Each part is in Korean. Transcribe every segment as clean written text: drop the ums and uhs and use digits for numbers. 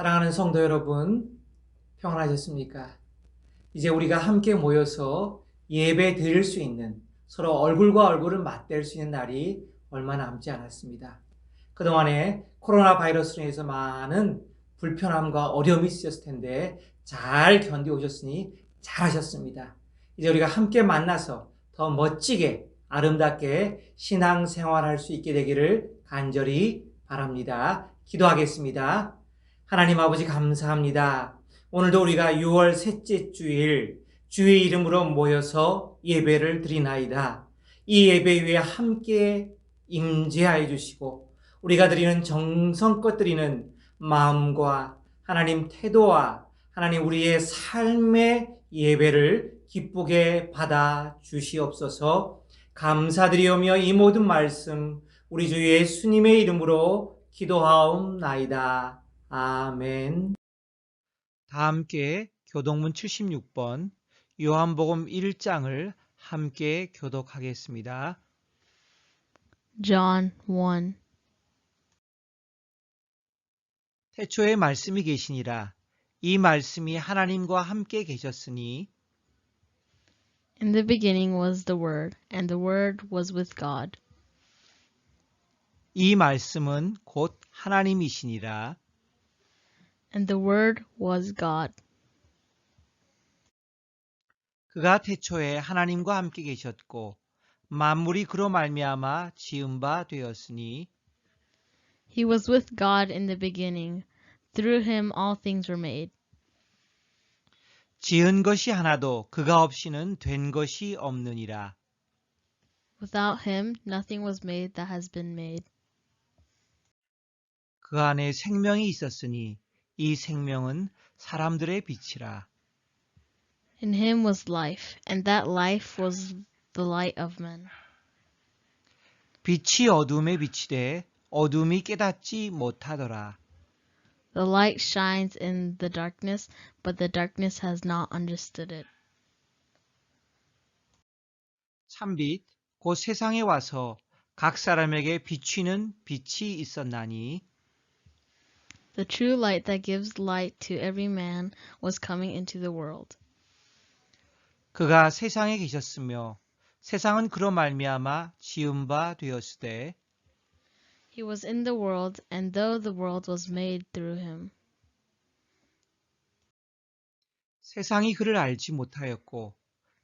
사랑하는 성도 여러분, 평안하셨습니까? 이제 우리가 함께 모여서 예배 드릴 수 있는, 서로 얼굴과 얼굴을 맞댈 수 있는 날이 얼마 남지 않았습니다. 그동안에 코로나 바이러스로 인해서 많은 불편함과 어려움이 있으셨을 텐데 잘 견디오셨으니 잘하셨습니다. 이제 우리가 함께 만나서 더 멋지게 아름답게 신앙생활할 수 있게 되기를 간절히 바랍니다. 기도하겠습니다. 하나님 아버지 감사합니다. 오늘도 우리가 6월 셋째 주일 주의 이름으로 모여서 예배를 드리나이다. 이 예배 위에 함께 임재하여 주시고 우리가 드리는 정성껏 드리는 마음과 하나님 태도와 하나님 우리의 삶의 예배를 기쁘게 받아 주시옵소서. 감사드리오며 이 모든 말씀 우리 주 예수님의 이름으로 기도하옵나이다. 아멘. 다 함께 교동문 76번 요한복음 1장을 함께 교독하겠습니다. John 1. 태초에 말씀이 계시니라. 이 말씀이 하나님과 함께 계셨으니 In the beginning was the Word, and the Word was with God. 이 말씀은 곧 하나님이시니라. And the Word was God. 그가 태초에 하나님과 함께 계셨고 만물이 그로 말미암아 지은 바 되었으니 He was with God in the beginning. Through him all things were made. 지은 것이 하나도 그가 없이는 된 것이 없느니라. Without him nothing was made that has been made. 그 안에 생명이 있었으니 이 생명은 사람들의 빛이라. In him was life, and that life was the light of men. 빛이 어둠에 비치되 어둠이 깨닫지 못하더라. The light shines in the darkness, but the darkness has not understood it. 참빛 곧 세상에 와서 각 사람에게 비추는 빛이 있었나니 The true light that gives light to every man was coming into the world. 그가 세상에 계셨으며 세상은 그로 말미암아 지은 바 되었으되 He was in the world, and though the world was made through him, 세상이 그를 알지 못하였고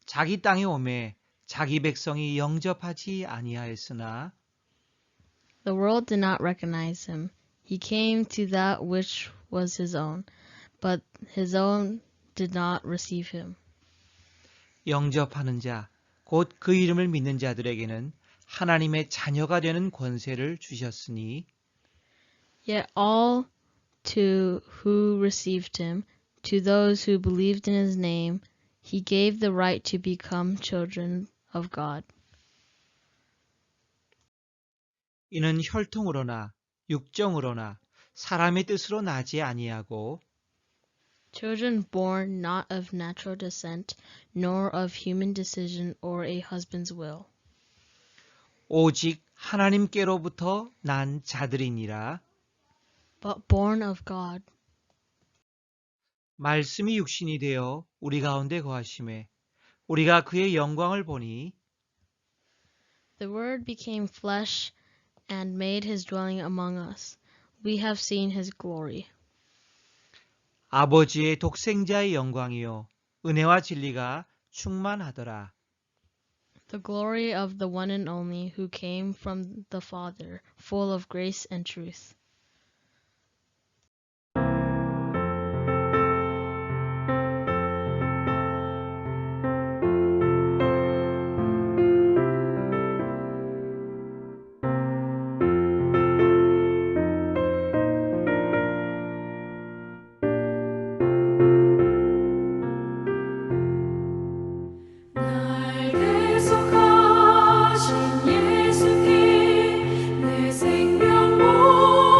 자기 땅에 오매 자기 백성이 영접하지 아니하였으나 the world did not recognize him. He came to that which was his own, but his own did not receive him. 영접하는 자 곧 그 이름을 믿는 자들에게는 하나님의 자녀가 되는 권세를 주셨으니 Yet all to who received him, to those who believed in his name, he gave the right to become children of God. 이는 혈통으로나 육정으로나 사람의 뜻으로 나지 아니하고 Children born not of natural descent, nor of human decision or a husband's will, 오직 하나님께로부터 난 자들이니라. but born of God. 말씀이 육신이 되어 우리 가운데 거하심에 우리가 그의 영광을 보니 The Word became flesh and made his dwelling among us. We have seen his glory. 아버지의 독생자의 영광이요 은혜와 진리가 충만하더라. The glory of the one and only who came from the Father, full of grace and truth. 날 대속하신 예수께 내 생명 모두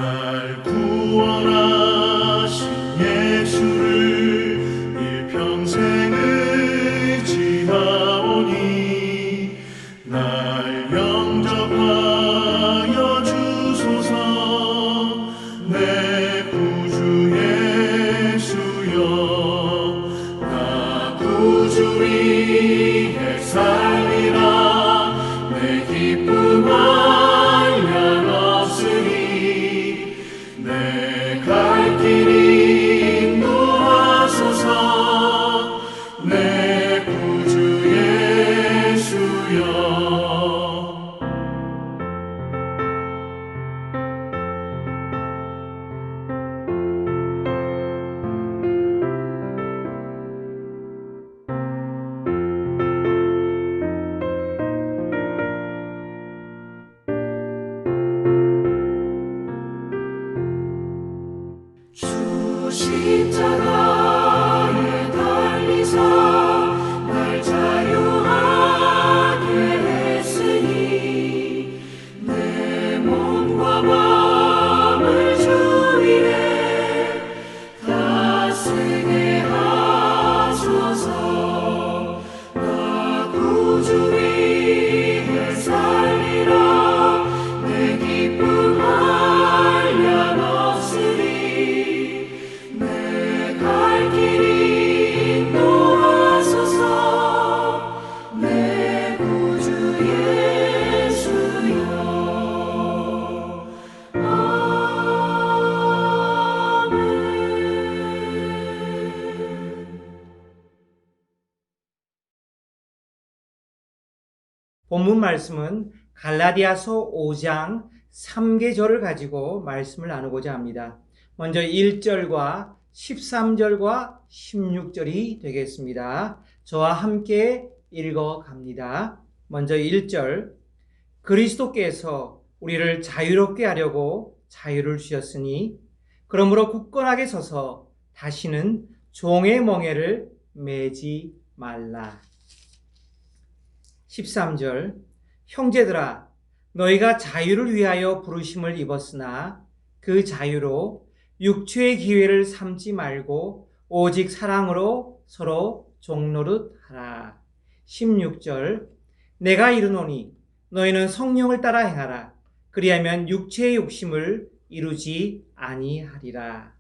날 구원하신 예수를 일평생 의지하오니 날 영접하여 주소서. 내 구주 예수여, 나 구주 위에 살리라. 내 기쁨 한량 없으니 내 갈 길이 인도하소서. 내 구주 예수여. 주 십자가에 달리사 날 자유하게 했으니 내 몸과 마음을 주 위에 다스게 하소서. 나 구주 위에 살리라. 내 기쁨 한량 없으니 내 갈 길이 인도하소서. 내 구주 예수여. 아멘. 본문 말씀은 갈라디아서 5장 3계절을 가지고 말씀을 나누고자 합니다. 먼저 1절과 13절과 16절이 되겠습니다. 저와 함께 읽어갑니다. 먼저 1절. 그리스도께서 우리를 자유롭게 하려고 자유를 주셨으니 그러므로 굳건하게 서서 다시는 종의 멍에를 매지 말라. 13절. 형제들아, 너희가 자유를 위하여 부르심을 입었으나 그 자유로 육체의 기회를 삼지 말고 오직 사랑으로 서로 종노릇 하라. 16절. 내가 이르노니 너희는 성령을 따라 행하라. 그리하면 육체의 욕심을 이루지 아니하리라.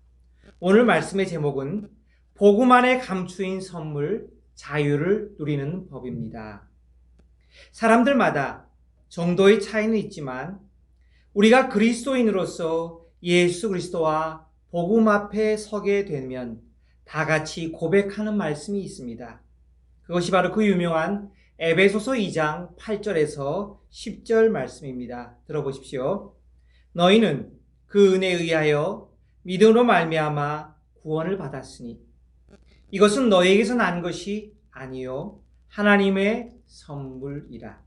오늘 말씀의 제목은 복음 안에 감추인 선물, 자유를 누리는 법입니다. 사람들마다 정도의 차이는 있지만 우리가 그리스도인으로서 예수 그리스도와 복음 앞에 서게 되면 다 같이 고백하는 말씀이 있습니다. 그것이 바로 그 유명한 에베소서 2장 8절에서 10절 말씀입니다. 들어보십시오. 너희는 그 은혜에 의하여 믿음으로 말미암아 구원을 받았으니 이것은 너희에게서 난 것이 아니요 하나님의 선물이라.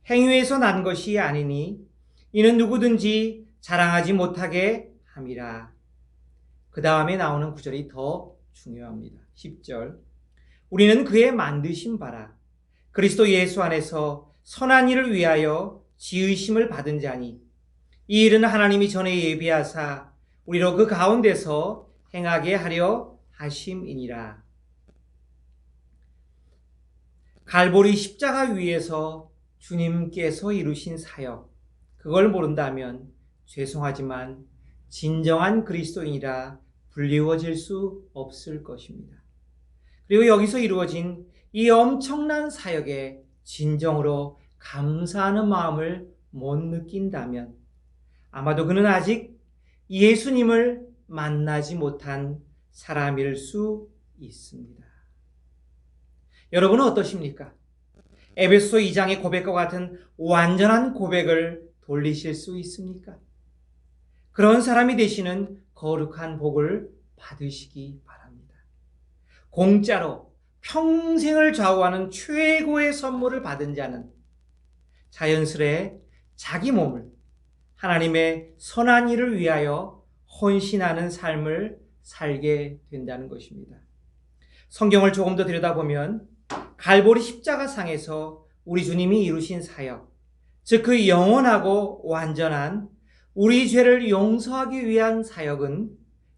행위에서 난 것이 아니니 이는 누구든지 자랑하지 못하게 함이라. 그 다음에 나오는 구절이 더 중요합니다. 10절. 우리는 그의 만드신 바라 그리스도 예수 안에서 선한 일을 위하여 지으심을 받은 자니 이 일은 하나님이 전에 예비하사 우리로 그 가운데서 행하게 하려 하심이니라. 갈보리 십자가 위에서 주님께서 이루신 사역, 그걸 모른다면 죄송하지만 진정한 그리스도인이라 불리워질 수 없을 것입니다. 그리고 여기서 이루어진 이 엄청난 사역에 진정으로 감사하는 마음을 못 느낀다면 아마도 그는 아직 예수님을 만나지 못한 사람일 수 있습니다. 여러분은 어떠십니까? 에베소서 2장의 고백과 같은 완전한 고백을 돌리실 수 있습니까? 그런 사람이 되시는 거룩한 복을 받으시기 바랍니다. 공짜로 평생을 좌우하는 최고의 선물을 받은 자는 자연스레 자기 몸을 하나님의 선한 일을 위하여 헌신하는 삶을 살게 된다는 것입니다. 성경을 조금 더 들여다보면 갈보리 십자가상에서 우리 주님이 이루신 사역, 즉 그 영원하고 완전한 우리 죄를 용서하기 위한 사역은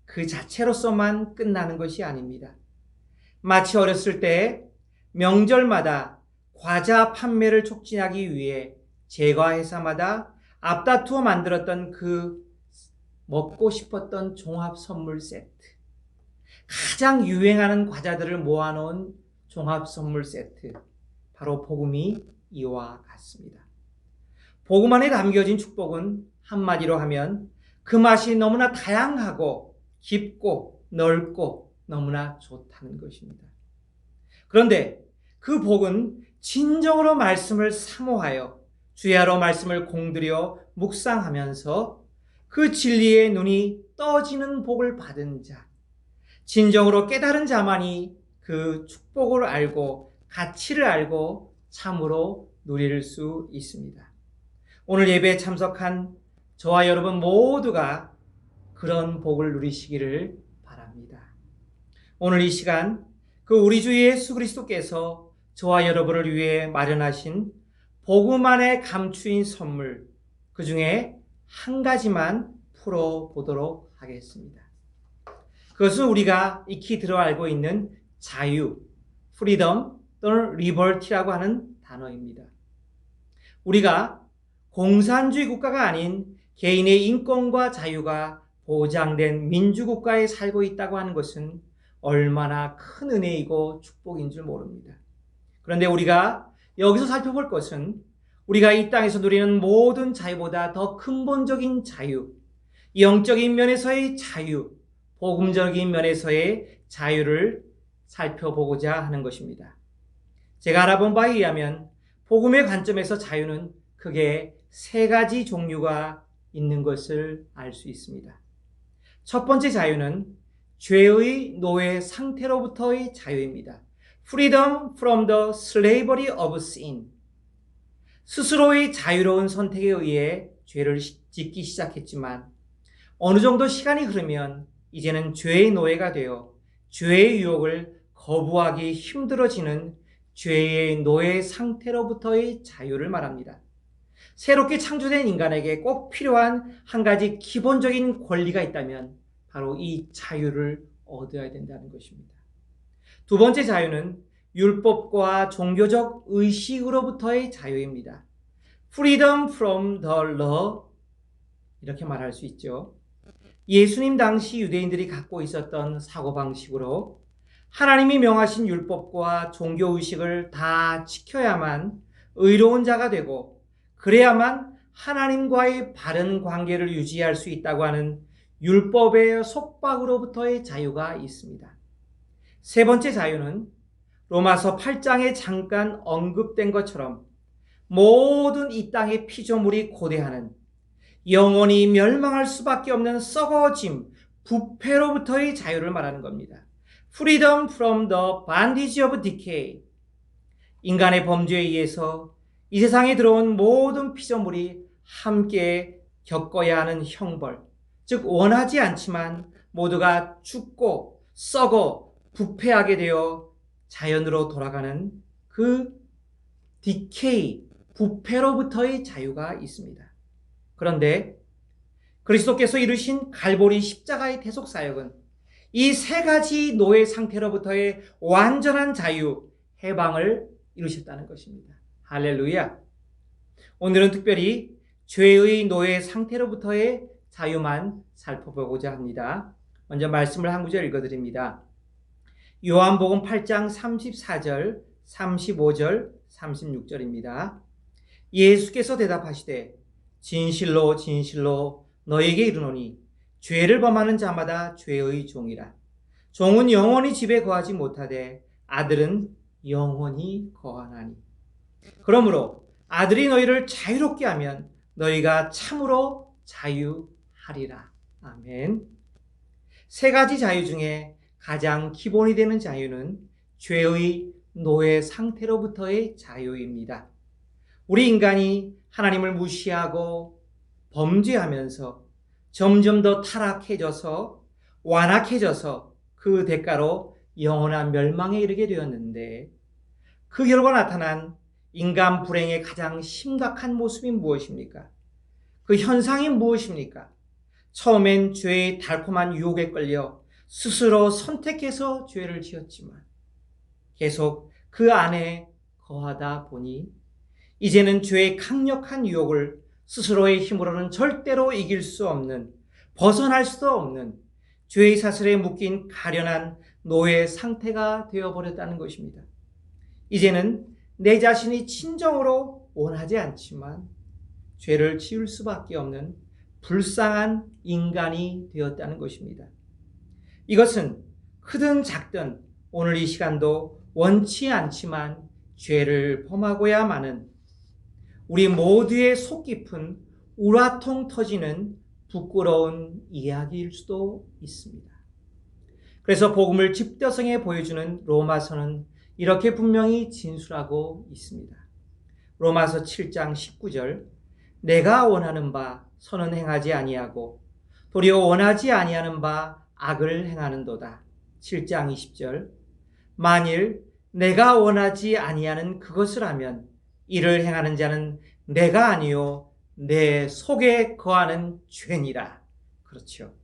그 자체로서만 끝나는 것이 아닙니다. 마치 어렸을 때 명절마다 과자 판매를 촉진하기 위해 제과 회사마다 앞다투어 만들었던 그 먹고 싶었던 종합 선물 세트, 가장 유행하는 과자들을 모아놓은 종합 선물 세트, 바로 복음이 이와 같습니다. 복음 안에 담겨진 축복은 한마디로 하면 그 맛이 너무나 다양하고 깊고 넓고 너무나 좋다는 것입니다. 그런데 그 복은 진정으로 말씀을 사모하여 주야로 말씀을 공들여 묵상하면서 그 진리의 눈이 떠지는 복을 받은 자, 진정으로 깨달은 자만이 그 축복을 알고 가치를 알고 참으로 누릴 수 있습니다. 오늘 예배에 참석한 저와 여러분 모두가 그런 복을 누리시기를 바랍니다. 오늘 이 시간 그 우리 주 예수 그리스도께서 저와 여러분을 위해 마련하신 복음 안에 감추인 선물, 그 중에 한 가지만 풀어보도록 하겠습니다. 그것은 우리가 익히 들어 알고 있는 자유, 프리덤 또는 리버티라고 하는 단어입니다. 우리가 공산주의 국가가 아닌 개인의 인권과 자유가 보장된 민주국가에 살고 있다고 하는 것은 얼마나 큰 은혜이고 축복인 줄 모릅니다. 그런데 우리가 여기서 살펴볼 것은 우리가 이 땅에서 누리는 모든 자유보다 더 근본적인 자유, 영적인 면에서의 자유, 복음적인 면에서의 자유를 살펴보고자 하는 것입니다. 제가 알아본 바에 의하면 복음의 관점에서 자유는 크게 세 가지 종류가 있는 것을 알 수 있습니다. 첫 번째 자유는 죄의 노예 상태로부터의 자유입니다. Freedom from the slavery of sin. 스스로의 자유로운 선택에 의해 죄를 짓기 시작했지만 어느 정도 시간이 흐르면 이제는 죄의 노예가 되어 죄의 유혹을 거부하기 힘들어지는 죄의 노예 상태로부터의 자유를 말합니다. 새롭게 창조된 인간에게 꼭 필요한 한 가지 기본적인 권리가 있다면 바로 이 자유를 얻어야 된다는 것입니다. 두 번째 자유는 율법과 종교적 의식으로부터의 자유입니다. Freedom from the law, 이렇게 말할 수 있죠. 예수님 당시 유대인들이 갖고 있었던 사고방식으로 하나님이 명하신 율법과 종교의식을 다 지켜야만 의로운 자가 되고 그래야만 하나님과의 바른 관계를 유지할 수 있다고 하는 율법의 속박으로부터의 자유가 있습니다. 세 번째 자유는 로마서 8장에 잠깐 언급된 것처럼 모든 이 땅의 피조물이 고대하는 영원히 멸망할 수밖에 없는 썩어짐, 부패로부터의 자유를 말하는 겁니다. Freedom from the bondage of decay. 인간의 범죄에 의해서 이 세상에 들어온 모든 피조물이 함께 겪어야 하는 형벌, 즉 원하지 않지만 모두가 죽고 썩어 부패하게 되어 자연으로 돌아가는 그 디케이, 부패로부터의 자유가 있습니다. 그런데 그리스도께서 이루신 갈보리 십자가의 대속 사역은 이 세 가지 노예 상태로부터의 완전한 자유, 해방을 이루셨다는 것입니다. 할렐루야. 오늘은 특별히 죄의 노예 상태로부터의 자유만 살펴보고자 합니다. 먼저 말씀을 한 구절 읽어드립니다. 요한복음 8장 34절, 35절, 36절입니다. 예수께서 대답하시되 진실로 진실로 너에게 이르노니 죄를 범하는 자마다 죄의 종이라. 종은 영원히 집에 거하지 못하되 아들은 영원히 거하나니. 그러므로 아들이 너희를 자유롭게 하면 너희가 참으로 자유하리라. 아멘. 세 가지 자유 중에 가장 기본이 되는 자유는 죄의 노예 상태로부터의 자유입니다. 우리 인간이 하나님을 무시하고 범죄하면서 점점 더 타락해져서 완악해져서 그 대가로 영원한 멸망에 이르게 되었는데 그 결과 나타난 인간 불행의 가장 심각한 모습이 무엇입니까? 그 현상이 무엇입니까? 처음엔 죄의 달콤한 유혹에 끌려 스스로 선택해서 죄를 지었지만 계속 그 안에 거하다 보니 이제는 죄의 강력한 유혹을 스스로의 힘으로는 절대로 이길 수 없는, 벗어날 수 없는 죄의 사슬에 묶인 가련한 노예 상태가 되어버렸다는 것입니다. 이제는 내 자신이 진정으로 원하지 않지만 죄를 지을 수밖에 없는 불쌍한 인간이 되었다는 것입니다. 이것은 크든 작든 오늘 이 시간도 원치 않지만 죄를 범하고야 마는 우리 모두의 속 깊은 우라통 터지는 부끄러운 이야기일 수도 있습니다. 그래서 복음을 집대성에 보여주는 로마서는 이렇게 분명히 진술하고 있습니다. 로마서 7장 19절, 내가 원하는 바 선은 행하지 아니하고 도리어 원하지 아니하는 바 악을 행하는도다. 7장 20절, 만일 내가 원하지 아니하는 그것을 하면 이를 행하는 자는 내가 아니요 내 속에 거하는 죄니라. 그렇죠.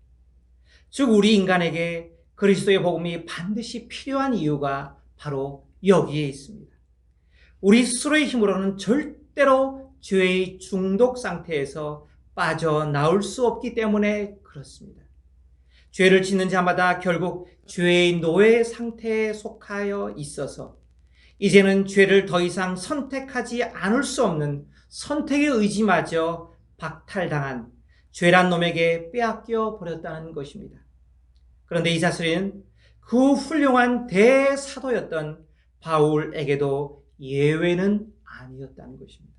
즉 우리 인간에게 그리스도의 복음이 반드시 필요한 이유가 바로 여기에 있습니다. 우리 스스로의 힘으로는 절대로 죄의 중독 상태에서 빠져나올 수 없기 때문에 그렇습니다. 죄를 짓는 자마다 결국 죄의 노예 상태에 속하여 있어서 이제는 죄를 더 이상 선택하지 않을 수 없는 선택의 의지마저 박탈당한 죄란 놈에게 빼앗겨 버렸다는 것입니다. 그런데 이 사실은 그 훌륭한 대사도였던 바울에게도 예외는 아니었다는 것입니다.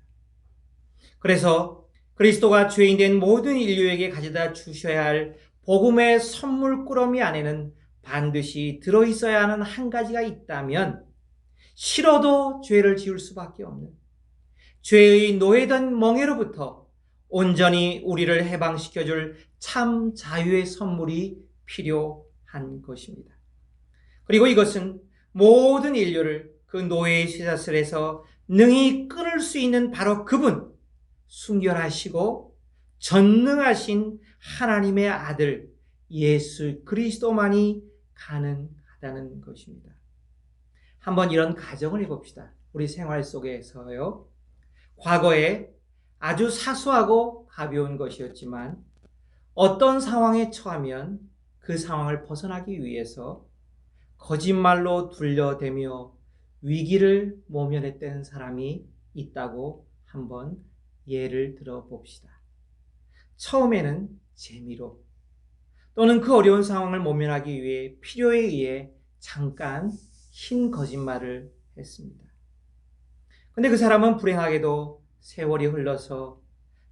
그래서 그리스도가 죄인 된 모든 인류에게 가져다 주셔야 할 복음의 선물 꾸러미 안에는 반드시 들어있어야 하는 한 가지가 있다면 싫어도 죄를 지을 수밖에 없는 죄의 노예된 멍에로부터 온전히 우리를 해방시켜줄 참 자유의 선물이 필요한 것입니다. 그리고 이것은 모든 인류를 그 노예의 쇠사슬에서 능히 끊을 수 있는 바로 그분, 순결하시고 전능하신 하나님의 아들 예수 그리스도만이 가능하다는 것입니다. 한번 이런 가정을 해봅시다. 우리 생활 속에서요. 과거에 아주 사소하고 가벼운 것이었지만 어떤 상황에 처하면 그 상황을 벗어나기 위해서 거짓말로 둘러대며 위기를 모면했던 사람이 있다고 한번 예를 들어봅시다. 처음에는 재미로 또는 그 어려운 상황을 모면하기 위해 필요에 의해 잠깐 흰 거짓말을 했습니다. 근데 그 사람은 불행하게도 세월이 흘러서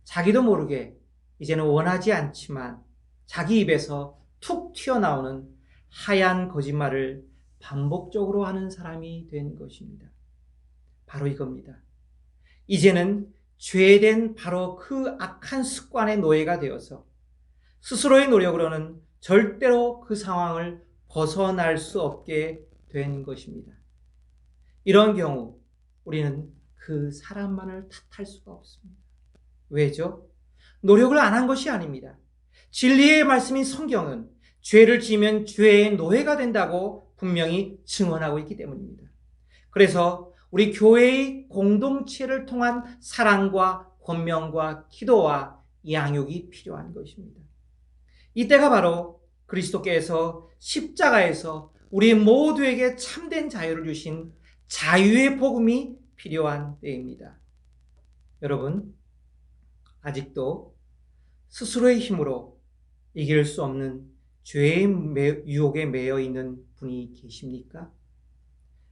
자기도 모르게 이제는 원하지 않지만 자기 입에서 툭 튀어나오는 하얀 거짓말을 반복적으로 하는 사람이 된 것입니다. 바로 이겁니다. 이제는 죄된 바로 그 악한 습관의 노예가 되어서 스스로의 노력으로는 절대로 그 상황을 벗어날 수 없게 된 것입니다. 이런 경우 우리는 그 사람만을 탓할 수가 없습니다. 왜죠? 노력을 안 한 것이 아닙니다. 진리의 말씀인 성경은 죄를 지으면 죄의 노예가 된다고 분명히 증언하고 있기 때문입니다. 그래서 우리 교회의 공동체를 통한 사랑과 권면과 기도와 양육이 필요한 것입니다. 이때가 바로 그리스도께서 십자가에서 우리 모두에게 참된 자유를 주신 자유의 복음이 필요한 때입니다. 여러분, 아직도 스스로의 힘으로 이길 수 없는 죄의 유혹에 매여 있는 분이 계십니까?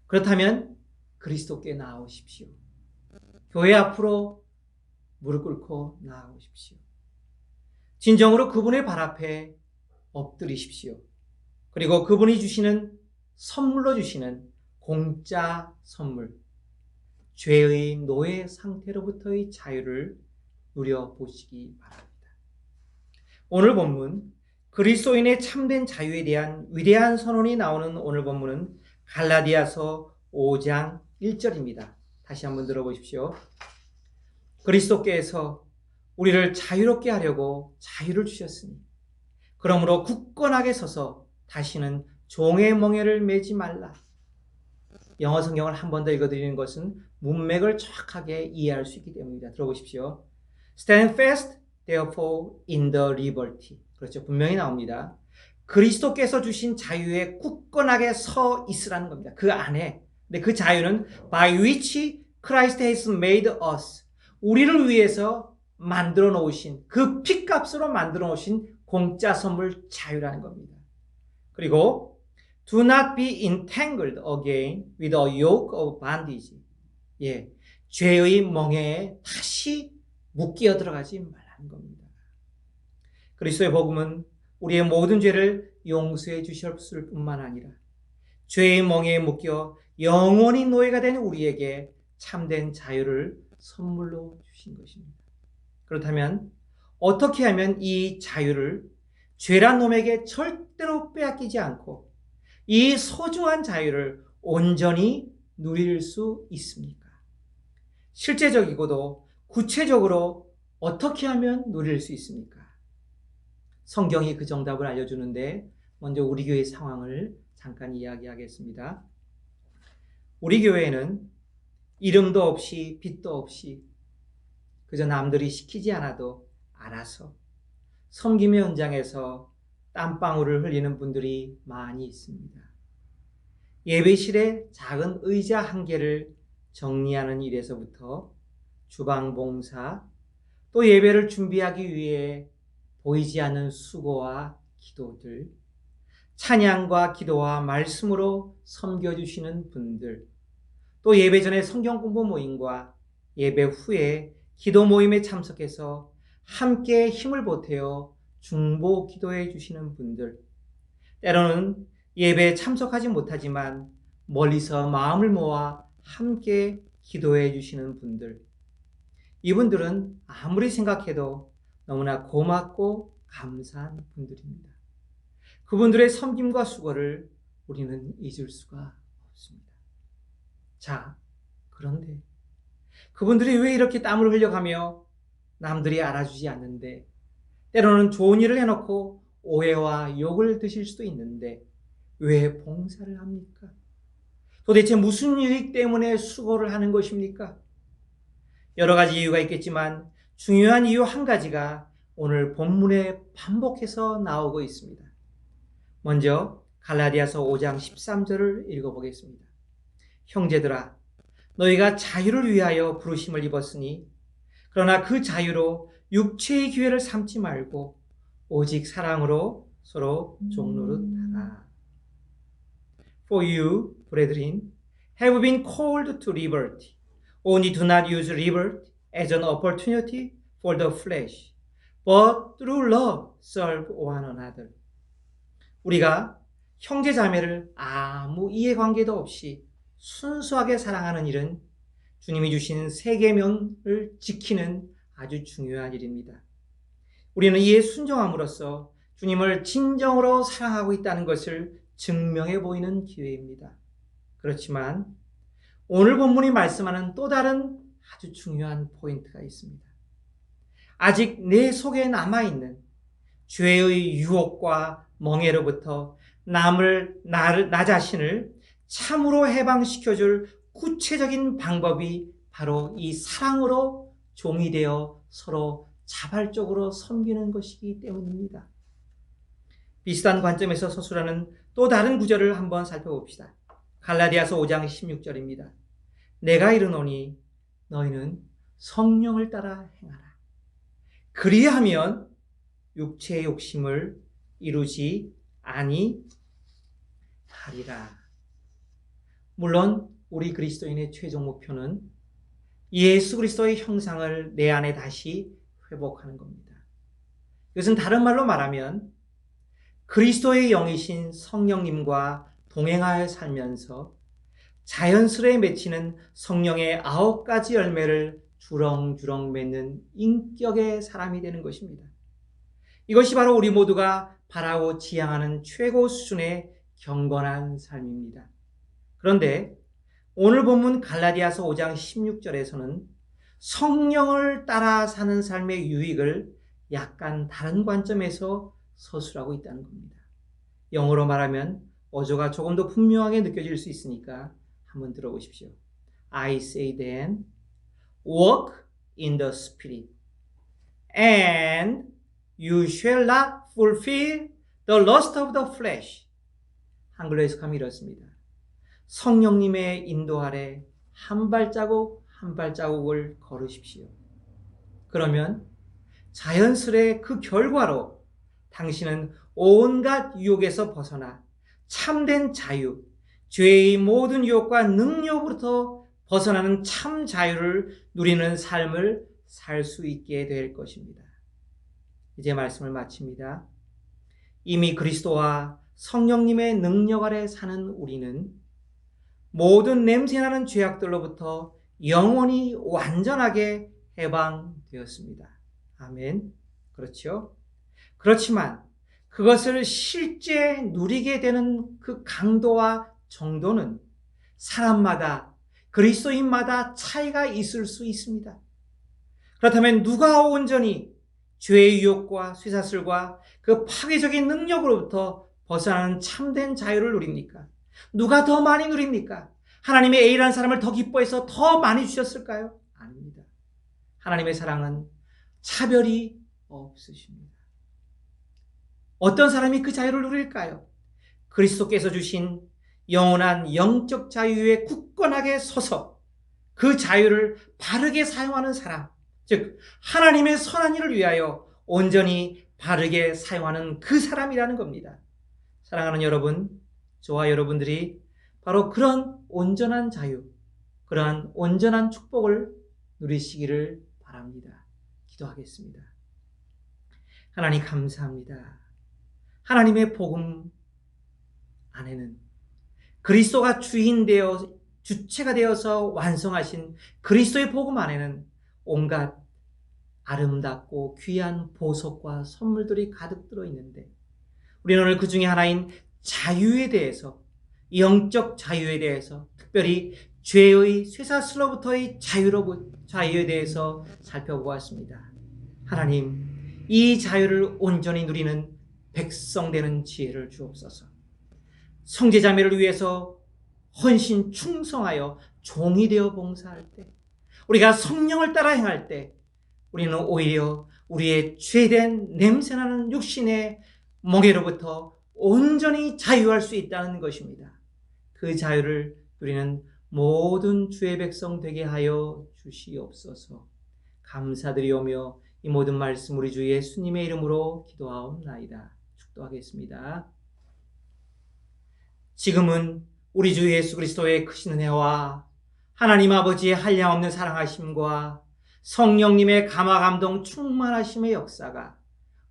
그렇다면 그리스도께 나아오십시오. 교회 앞으로 무릎 꿇고 나아오십시오. 진정으로 그분의 발 앞에 엎드리십시오. 그리고 그분이 주시는 선물로 주시는 공짜 선물, 죄의 노예 상태로부터의 자유를 누려보시기 바랍니다. 오늘 본문 그리스도인의 참된 자유에 대한 위대한 선언이 나오는 오늘 본문은 갈라디아서 5장 1절입니다. 다시 한번 들어보십시오. 그리스도께서 우리를 자유롭게 하려고 자유를 주셨으니 그러므로 굳건하게 서서 다시는 종의 멍에를 매지 말라. 영어 성경을 한 번 더 읽어드리는 것은 문맥을 정확하게 이해할 수 있기 때문입니다. 들어보십시오. Stand fast, therefore, in the liberty. 그렇죠. 분명히 나옵니다. 그리스도께서 주신 자유에 굳건하게 서 있으라는 겁니다. 그 안에. 근데 그 자유는 by which Christ has made us. 우리를 위해서 만들어 놓으신, 그 핏값으로 만들어 놓으신 공짜 선물 자유라는 겁니다. 그리고 do not be entangled again with a yoke of bondage. 예, 죄의 멍에에 다시 묶여 들어가지 말라는 겁니다. 그리스도의 복음은 우리의 모든 죄를 용서해 주셨을 뿐만 아니라 죄의 멍에에 묶여 영원히 노예가 된 우리에게 참된 자유를 선물로 주신 것입니다. 그렇다면 어떻게 하면 이 자유를 죄란 놈에게 절대로 빼앗기지 않고 이 소중한 자유를 온전히 누릴 수 있습니까? 실제적이고도 구체적으로 어떻게 하면 누릴 수 있습니까? 성경이 그 정답을 알려주는데 먼저 우리 교회의 상황을 잠깐 이야기하겠습니다. 우리 교회에는 이름도 없이 빛도 없이 그저 남들이 시키지 않아도 알아서 섬김의 현장에서 땀방울을 흘리는 분들이 많이 있습니다. 예배실에 작은 의자 한 개를 정리하는 일에서부터 주방 봉사, 또 예배를 준비하기 위해 보이지 않는 수고와 기도들, 찬양과 기도와 말씀으로 섬겨주시는 분들, 또 예배 전에 성경 공부 모임과 예배 후에 기도 모임에 참석해서 함께 힘을 보태어 중보 기도해 주시는 분들, 때로는 예배에 참석하지 못하지만 멀리서 마음을 모아 함께 기도해 주시는 분들, 이분들은 아무리 생각해도 너무나 고맙고 감사한 분들입니다. 그분들의 섬김과 수고를 우리는 잊을 수가 없습니다. 자, 그런데 그분들이 왜 이렇게 땀을 흘려가며 남들이 알아주지 않는데, 때로는 좋은 일을 해놓고 오해와 욕을 드실 수도 있는데 왜 봉사를 합니까? 도대체 무슨 이익 때문에 수고를 하는 것입니까? 여러 가지 이유가 있겠지만 중요한 이유 한 가지가 오늘 본문에 반복해서 나오고 있습니다. 먼저 갈라디아서 5장 13절을 읽어보겠습니다. 형제들아, 너희가 자유를 위하여 부르심을 입었으니 그러나 그 자유로 육체의 기회를 삼지 말고 오직 사랑으로 서로 종노릇하라. For you, brethren, have been called to liberty. Only do not use liberty as an opportunity for the flesh, but through love serve one another. 우리가 형제 자매를 아무 이해관계도 없이 순수하게 사랑하는 일은 주님이 주신 세 계명을 지키는 아주 중요한 일입니다. 우리는 이에 순종함으로써 주님을 진정으로 사랑하고 있다는 것을 증명해 보이는 기회입니다. 그렇지만 오늘 본문이 말씀하는 또 다른 아주 중요한 포인트가 있습니다. 아직 내 속에 남아있는 죄의 유혹과 멍에로부터 나 자신을 참으로 해방시켜줄 구체적인 방법이 바로 이 사랑으로 종이 되어 서로 자발적으로 섬기는 것이기 때문입니다. 비슷한 관점에서 서술하는 또 다른 구절을 한번 살펴봅시다. 갈라디아서 5장 16절입니다. 내가 이르노니 너희는 성령을 따라 행하라. 그리하면 육체의 욕심을 이루지 아니하리라. 물론 우리 그리스도인의 최종 목표는 예수 그리스도의 형상을 내 안에 다시 회복하는 겁니다. 이것은 다른 말로 말하면 그리스도의 영이신 성령님과 동행하여 살면서 자연스레 맺히는 성령의 9가지 열매를 주렁주렁 맺는 인격의 사람이 되는 것입니다. 이것이 바로 우리 모두가 바라고 지향하는 최고 수준의 경건한 삶입니다. 그런데 오늘 본문 갈라디아서 5장 16절에서는 성령을 따라 사는 삶의 유익을 약간 다른 관점에서 서술하고 있다는 겁니다. 영어로 말하면 어조가 조금 더 분명하게 느껴질 수 있으니까 한번 들어보십시오. I say then, walk in the Spirit, and you shall not fulfill the lust of the flesh. 한글로 해석하면 이렇습니다. 성령님의 인도 아래 한 발자국 한 발자국을 걸으십시오. 그러면 자연스레 그 결과로 당신은 온갖 유혹에서 벗어나 참된 자유, 죄의 모든 유혹과 능력으로부터 벗어나는 참 자유를 누리는 삶을 살 수 있게 될 것입니다. 이제 말씀을 마칩니다. 이미 그리스도와 성령님의 능력 아래 사는 우리는 모든 냄새나는 죄악들로부터 영원히 완전하게 해방되었습니다. 아멘. 그렇죠? 그렇지만 그것을 실제 누리게 되는 그 강도와 정도는 사람마다, 그리스도인마다 차이가 있을 수 있습니다. 그렇다면 누가 온전히 죄의 유혹과 쇠사슬과 그 파괴적인 능력으로부터 벗어나는 참된 자유를 누립니까? 누가 더 많이 누립니까? 하나님의 A라는 사람을 더 기뻐해서 더 많이 주셨을까요? 아닙니다. 하나님의 사랑은 차별이 없으십니다. 어떤 사람이 그 자유를 누릴까요? 그리스도께서 주신 영원한 영적 자유에 굳건하게 서서 그 자유를 바르게 사용하는 사람, 즉 하나님의 선한 일을 위하여 온전히 바르게 사용하는 그 사람이라는 겁니다. 사랑하는 여러분, 저와 여러분들이 바로 그런 온전한 자유, 그러한 온전한 축복을 누리시기를 바랍니다. 기도하겠습니다. 하나님 감사합니다. 하나님의 복음 안에는 그리스도가 주체가 되어서 완성하신 그리스도의 복음 안에는 온갖 아름답고 귀한 보석과 선물들이 가득 들어있는데 우리는 오늘 그 중에 하나인 자유에 대해서, 영적 자유에 대해서, 특별히 죄의 쇠사슬로부터의 자유에 대해서 살펴보았습니다. 하나님, 이 자유를 온전히 누리는 백성 되는 지혜를 주옵소서. 형제자매를 위해서 헌신 충성하여 종이 되어 봉사할 때, 우리가 성령을 따라 행할 때 우리는 오히려 우리의 죄된 냄새나는 육신의 멍에로부터 온전히 자유할 수 있다는 것입니다. 그 자유를 누리는 모든 주의 백성 되게 하여 주시옵소서. 감사드리오며 이 모든 말씀 우리 주 예수님의 이름으로 기도하옵나이다. 축도하겠습니다. 지금은 우리 주 예수 그리스도의 크신 은혜와 하나님 아버지의 한량없는 사랑하심과 성령님의 감화감동 충만하심의 역사가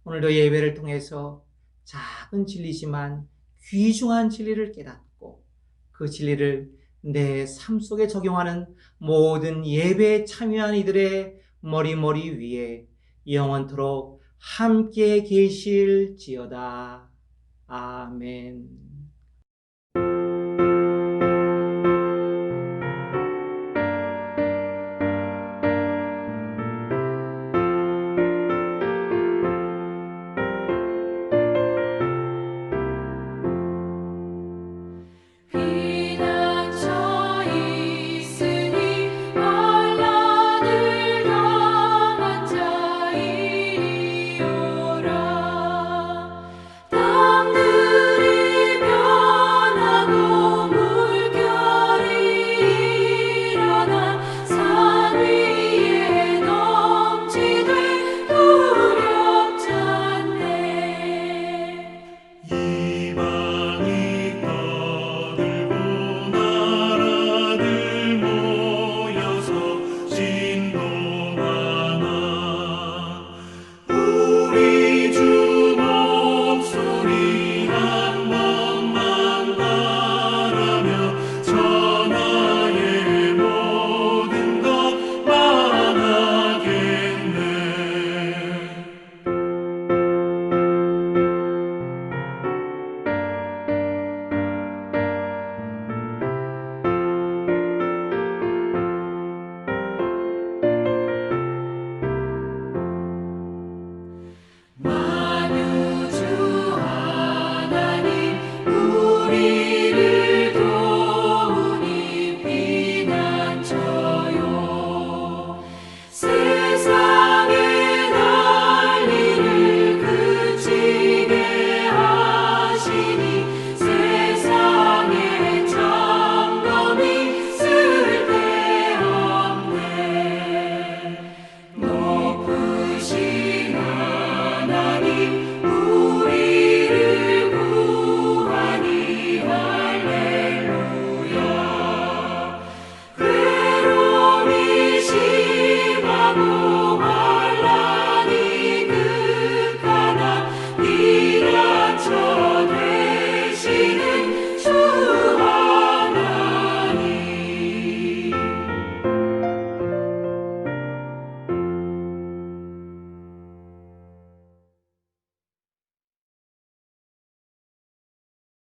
오늘도 예배를 통해서 작은 진리지만 귀중한 진리를 깨닫고 그 진리를 내 삶 속에 적용하는 모든 예배에 참여한 이들의 머리 위에 영원토록 함께 계실지어다. 아멘. 피난처 있으니 환난을 당한 자 이리오라. 땅들이 변하고 물결이 일어나 산 위에 넘치되 두렵지 않네. 이방이 떠들고 나라들 모여서 진동하나 우리 주 목소리